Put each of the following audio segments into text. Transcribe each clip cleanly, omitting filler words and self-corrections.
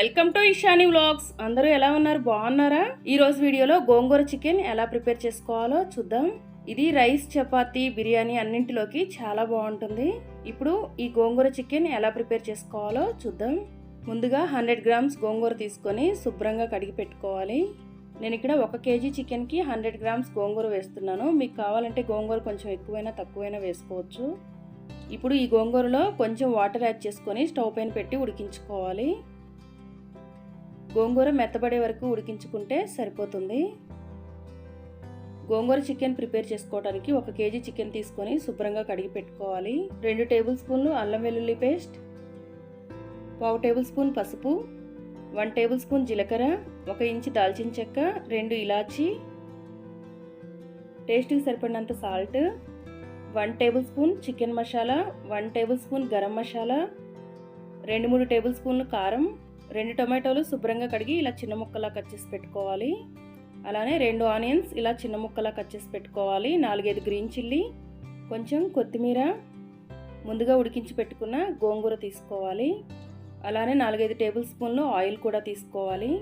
Welcome to Ishani vlogs. అందరూ ఎలా ఉన్నారు? బాగున్నారా? ఈ రోజు వీడియోలో గోంగూర చికెన్ ఎలా ప్రిపేర్ చేసుకోవాలో చూద్దాం. ఇది రైస్, చపాతీ, బిర్యానీ అన్నింటిలోకి చాలా బాగుంటుంది. ఇప్పుడు ఈ గోంగూర చికెన్ ఎలా ప్రిపేర్ చేసుకోవాలో చూద్దాం. ముందుగా 100 గ్రామ్స్ గోంగూర తీసుకొని శుభ్రంగా కడిగి పెట్టుకోవాలి. నేను ఇక్కడ 1 కేజీ చికెన్కి 100 గ్రామ్స్ గోంగూర వేస్తున్నాను. మీకు కావాలంటే గోంగూర కొంచెం ఎక్కువైనా తక్కువైనా వేసుకోవచ్చు. ఇప్పుడు ఈ గోంగూరలో కొంచెం వాటర్ యాడ్ చేసుకొని స్టవ్ పైన పెట్టి ఉడికించుకోవాలి. గోంగూర మెత్తబడే వరకు ఉడికించుకుంటే సరిపోతుంది. గోంగూర చికెన్ ప్రిపేర్ చేసుకోవడానికి 1 కేజీ చికెన్ తీసుకొని శుభ్రంగా కడిగి పెట్టుకోవాలి. 2 టేబుల్ స్పూన్లు అల్లం వెల్లుల్లి పేస్ట్, 1/2 టేబుల్ స్పూన్ పసుపు, 1 టేబుల్ స్పూన్ జీలకర్ర, 1 ఇంచు దాల్చిన చెక్క, 2 ఇలాచీ, టేస్ట్కి సరిపడినంత salt, 1 table spoon chicken masala, 1 table spoon garam masala, 2-3 table స్పూన్లు కారం, 2 టొమాటోలు శుభ్రంగా కడిగి ఇలా చిన్న ముక్కలా కట్ చేసి పెట్టుకోవాలి. అలానే 2 ఆనియన్స్ ఇలా చిన్న ముక్కలా కట్ చేసి పెట్టుకోవాలి. 4-5 గ్రీన్ చిల్లీ, కొంచెం కొత్తిమీర, ముందుగా ఉడికించి పెట్టుకున్న గోంగూర తీసుకోవాలి. అలానే 4-5 టేబుల్ స్పూన్లు ఆయిల్ కూడా తీసుకోవాలి.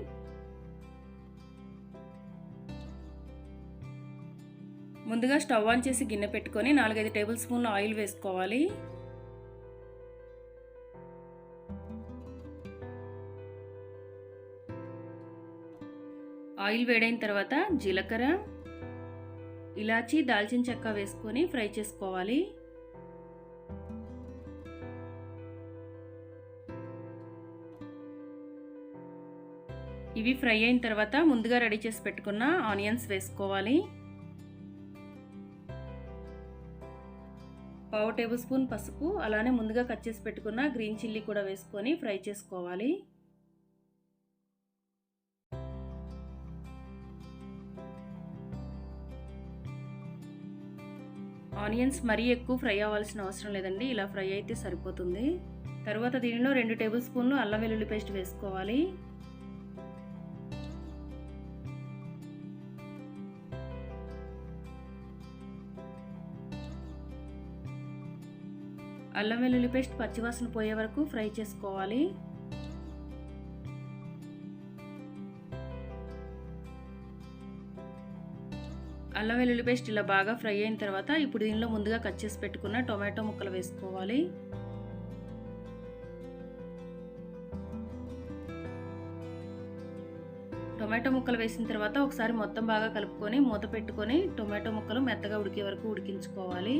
ముందుగా స్టవ్ ఆన్ చేసి గిన్నె పెట్టుకొని 4-5 టేబుల్ స్పూన్లు ఆయిల్ వేసుకోవాలి. ఆయిల్ వేడైన తర్వాత జీలకర్ర, ఇలాచీ, దాల్చిన చెక్క వేసుకొని ఫ్రై చేసుకోవాలి. ఇవి ఫ్రై అయిన తర్వాత ముందుగా రెడీ చేసి పెట్టుకున్న ఆనియన్స్ వేసుకోవాలి. 1/2 టేబుల్ స్పూన్ పసుపు, అలానే ముందుగా కట్ చేసి పెట్టుకున్న గ్రీన్ చిల్లీ కూడా వేసుకొని ఫ్రై చేసుకోవాలి. ఆనియన్స్ మరీ ఎక్కువ ఫ్రై అవ్వాల్సిన అవసరం లేదండి, ఇలా ఫ్రై అయితే సరిపోతుంది. తర్వాత దీనిలో 2 టేబుల్ స్పూన్లు అల్లం వెల్లుల్లి పేస్ట్ వేసుకోవాలి. అల్లం వెల్లుల్లి పేస్ట్ పచ్చివాసన పోయే వరకు ఫ్రై చేసుకోవాలి. అల్లం వెల్లుల్లి పేస్ట్ ఇలా బాగా ఫ్రై అయిన తర్వాత ఇప్పుడు దీనిలో ముందుగా కట్ చేసి పెట్టుకున్న టొమాటో ముక్కలు వేసుకోవాలి. టొమాటో ముక్కలు వేసిన తర్వాత ఒకసారి మొత్తం బాగా కలుపుకొని మూత పెట్టుకొని టొమాటో ముక్కలు మెత్తగా ఉడికే వరకు ఉడికించుకోవాలి.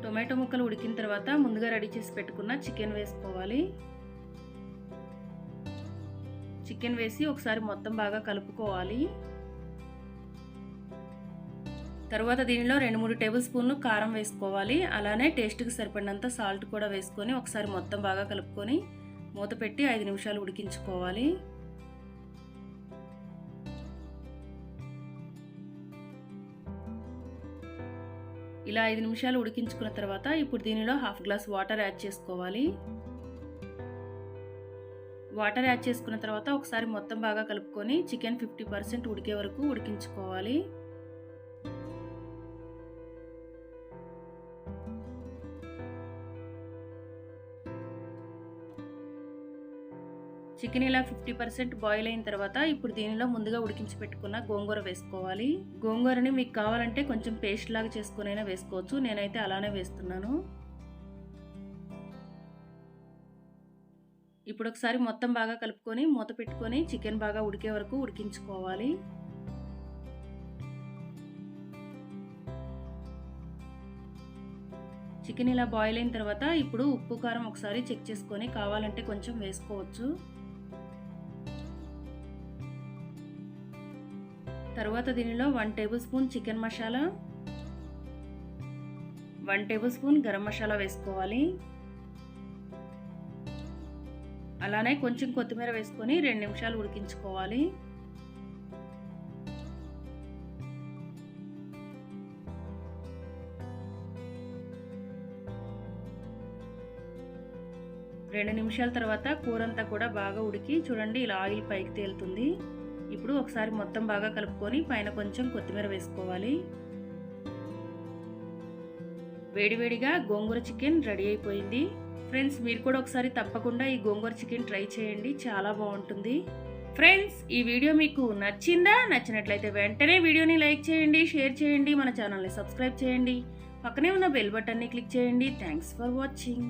టొమాటో ముక్కలు ఉడికిన తర్వాత ముందుగా రెడీ చేసి పెట్టుకున్న చికెన్ వేసుకోవాలి. చికెన్ వేసి ఒకసారి మొత్తం బాగా కలుపుకోవాలి. తర్వాత దీనిలో 2-3 టేబుల్ స్పూన్లు కారం వేసుకోవాలి. అలానే టేస్ట్కి సరిపడినంత సాల్ట్ కూడా వేసుకొని ఒకసారి మొత్తం బాగా కలుపుకొని మూత పెట్టి 5 నిమిషాలు ఉడికించుకోవాలి. ఇలా 5 నిమిషాలు ఉడికించుకున్న తర్వాత ఇప్పుడు దీనిలో 1/2 గ్లాస్ వాటర్ యాడ్ చేసుకోవాలి. వాటర్ యాడ్ చేసుకున్న తర్వాత ఒకసారి మొత్తం బాగా కలుపుకొని చికెన్ 50% ఉడికే వరకు ఉడికించుకోవాలి. చికెన్ ఇలా 50% బాయిల్ అయిన తర్వాత ఇప్పుడు దీనిలో ముందుగా ఉడికించి పెట్టుకున్న గోంగూర వేసుకోవాలి. గోంగూరని మీకు కావాలంటే కొంచెం పేస్ట్ లాగా చేసుకునైనా వేసుకోవచ్చు, నేనైతే అలానే వేస్తున్నాను. ఇప్పుడు ఒకసారి మొత్తం బాగా కలుపుకొని మూత పెట్టుకొని చికెన్ బాగా ఉడికే వరకు ఉడికించుకోవాలి. చికెన్ ఇలా బాయిల్ అయిన తర్వాత ఇప్పుడు ఉప్పు కారం ఒకసారి చెక్ చేసుకొని కావాలంటే కొంచెం వేసుకోవచ్చు. తర్వాత దీనిలో 1 table spoon chicken masala, 1 table spoon garam masala వేసుకోవాలి. అలానే కొంచెం కొత్తిమీర వేసుకొని 2 నిమిషాలు ఉడికించుకోవాలి. రెండు నిమిషాల తర్వాత కూరంతా కూడా బాగా ఉడికి చూడండి ఇలా ఆయిల్ పైకి తేలుతుంది. ఇప్పుడు ఒకసారి మొత్తం బాగా కలుపుకొని పైన కొంచెం కొత్తిమీర వేసుకోవాలి. వేడివేడిగా గోంగూర చికెన్ రెడీ అయిపోయింది. ఫ్రెండ్స్, మీరు కూడా ఒకసారి తప్పకుండా ఈ గోంగూర చికెన్ ట్రై చేయండి, చాలా బాగుంటుంది. ఫ్రెండ్స్, ఈ వీడియో మీకు నచ్చిందా? నచ్చినట్లయితే వెంటనే వీడియోని లైక్ చేయండి, షేర్ చేయండి, మన ఛానల్ని సబ్స్క్రైబ్ చేయండి, పక్కనే ఉన్న బెల్ బటన్ని క్లిక్ చేయండి. Thanks for watching.